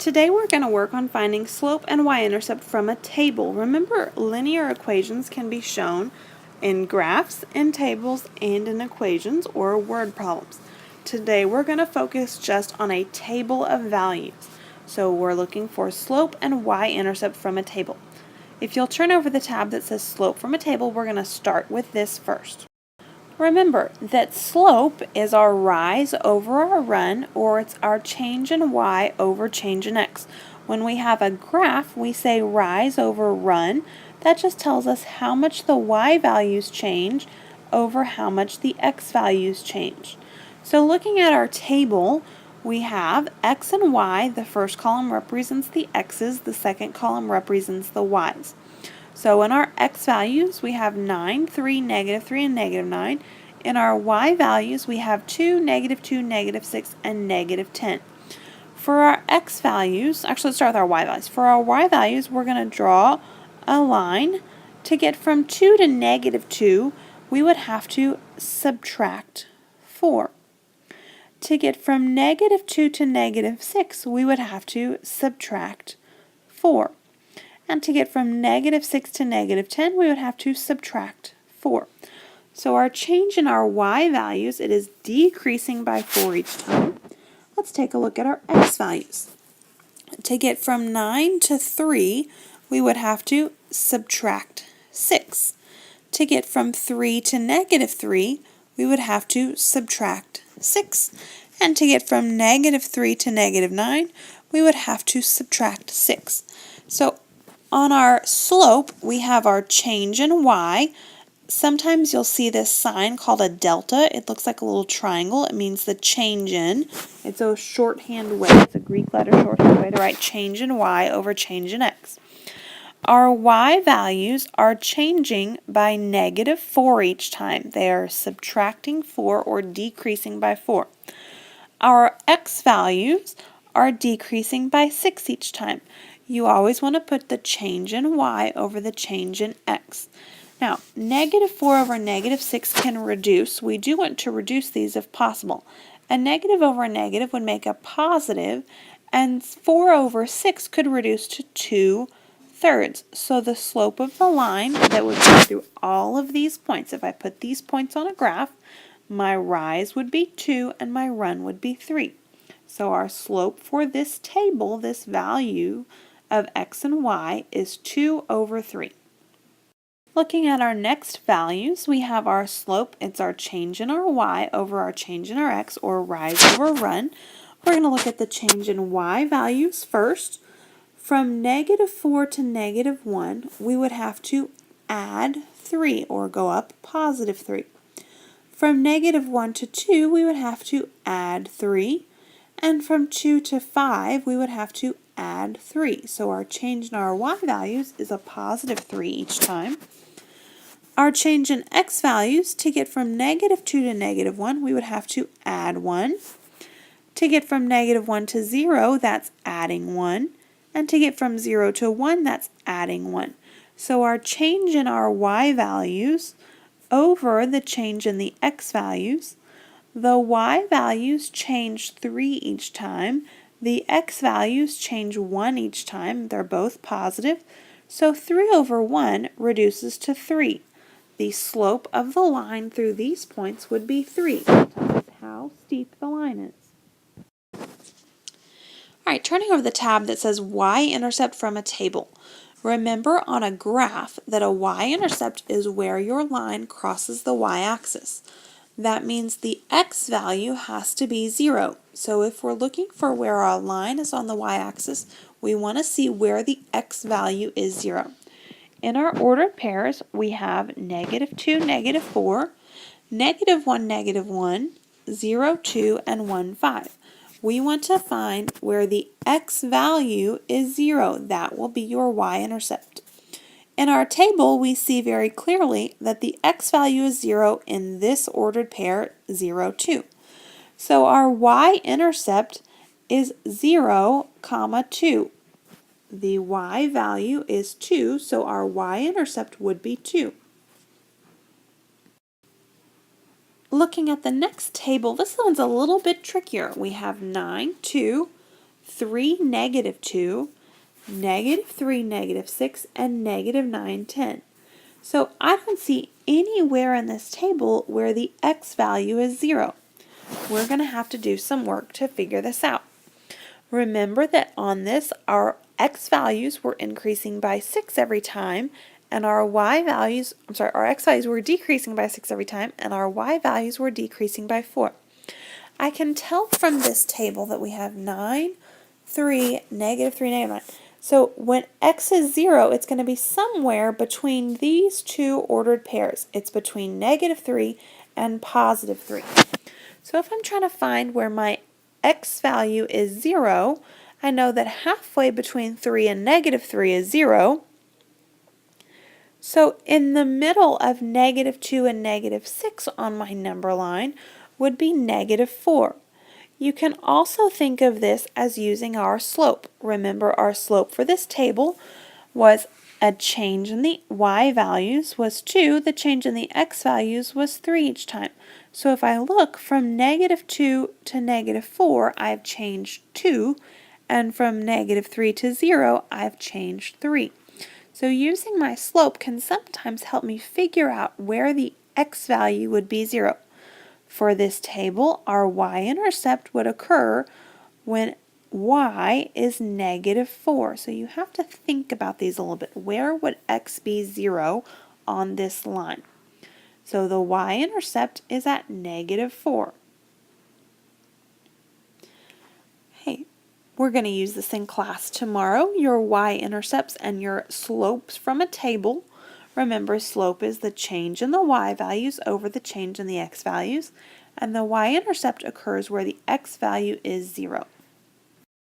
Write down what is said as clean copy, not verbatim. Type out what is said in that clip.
Today we're going to work on finding slope and y-intercept from a table. Remember, linear equations can be shown in graphs, in tables, and in equations or word problems. Today we're going to focus just on a table of values. So we're looking for slope and y-intercept from a table. If you'll turn over the tab that says slope from a table, we're going to start with this first. Remember that slope is our rise over our run, or it's our change in y over change in x. When we have a graph, we say rise over run. That just tells us how much the y values change over how much the x values change. So looking at our table, we have x and y. The first column represents the x's, the second column represents the y's. So in our x values, we have 9, 3, -3, and -9. In our y values, we have 2, -2, -6, and -10. For our x values, actually let's start with our y values. For our y values, we're going to draw a line. To get from 2 to -2, we would have to subtract 4. To get from -2 to -6, we would have to subtract 4. And to get from -6 to -10, we would have to subtract 4. So our change in our y values, it is decreasing by 4 each time. Let's take a look at our x values. To get from 9 to 3, we would have to subtract 6. To get from 3 to -3, we would have to subtract 6. And to get from -3 to -9, we would have to subtract 6. So on our slope, we have our change in y. Sometimes you'll see this sign called a delta. It looks like a little triangle. It means the change in. It's a shorthand way. It's a Greek letter shorthand way to write change in y over change in x. Our y values are changing by -4 each time. They are subtracting 4 or decreasing by 4. Our x values are decreasing by 6 each time. You always want to put the change in y over the change in x. Now, -4 over -6 can reduce. We do want to reduce these if possible. A negative over a negative would make a positive, and 4 over 6 could reduce to 2/3. So the slope of the line that would go through all of these points, if I put these points on a graph, my rise would be 2 and my run would be 3. So our slope for this table, this value of x and y, is 2/3. Looking at our next values, we have our slope. It's our change in our y over our change in our x, or rise over run. We're going to look at the change in y values first. From -4 to -1, we would have to add 3, or go up +3. From -1 to 2, we would have to add 3. And from 2 to 5, we would have to add 3. So our change in our y values is a +3 each time. Our change in x values, to get from -2 to -1, we would have to add 1. To get from -1 to 0, that's adding 1. And to get from 0 to 1, that's adding 1. So our change in our y values over the change in the x values, the y values change 3 each time. The x values change 1 each time. They're both positive. So 3/1 reduces to 3. The slope of the line through these points would be 3. That tells us how steep the line is. All right, turning over the tab that says y-intercept from a table. Remember on a graph that a y-intercept is where your line crosses the y-axis. That means the x value has to be 0. So if we're looking for where our line is on the y-axis, we want to see where the x value is 0. In our ordered pairs, we have -2, -4, -1, -1, 0, 2, and 1, 5. We want to find where the x value is 0. That will be your y-intercept. In our table, we see very clearly that the x value is 0 in this ordered pair, 0, 2. So our y-intercept is 0, 2. The y value is 2, so our y-intercept would be 2. Looking at the next table, this one's a little bit trickier. We have 9, 2, 3, -2, -3, -6, and -9, 10. So I don't see anywhere in this table where the x value is 0. We're going to have to do some work to figure this out. Remember that on this, our x values were increasing by 6 every time, and our our x values were decreasing by 6 every time, and our y values were decreasing by 4. I can tell from this table that we have 9, 3, -3, -9. So when x is 0, it's going to be somewhere between these two ordered pairs. It's between -3 and +3. So if I'm trying to find where my x value is 0, I know that halfway between 3 and -3 is 0. So in the middle of -2 and -6 on my number line would be -4. You can also think of this as using our slope. Remember, our slope for this table was a change in the y values was 2, the change in the x values was 3 each time. So if I look from -2 to -4, I've changed 2, and from -3 to 0, I've changed 3. So using my slope can sometimes help me figure out where the x value would be 0. For this table, our y-intercept would occur when y is -4. So you have to think about these a little bit. Where would x be 0 on this line? So the y-intercept is at -4. Hey, we're going to use this in class tomorrow, your y-intercepts and your slopes from a table. Remember, slope is the change in the y values over the change in the x values, and the y-intercept occurs where the x value is 0.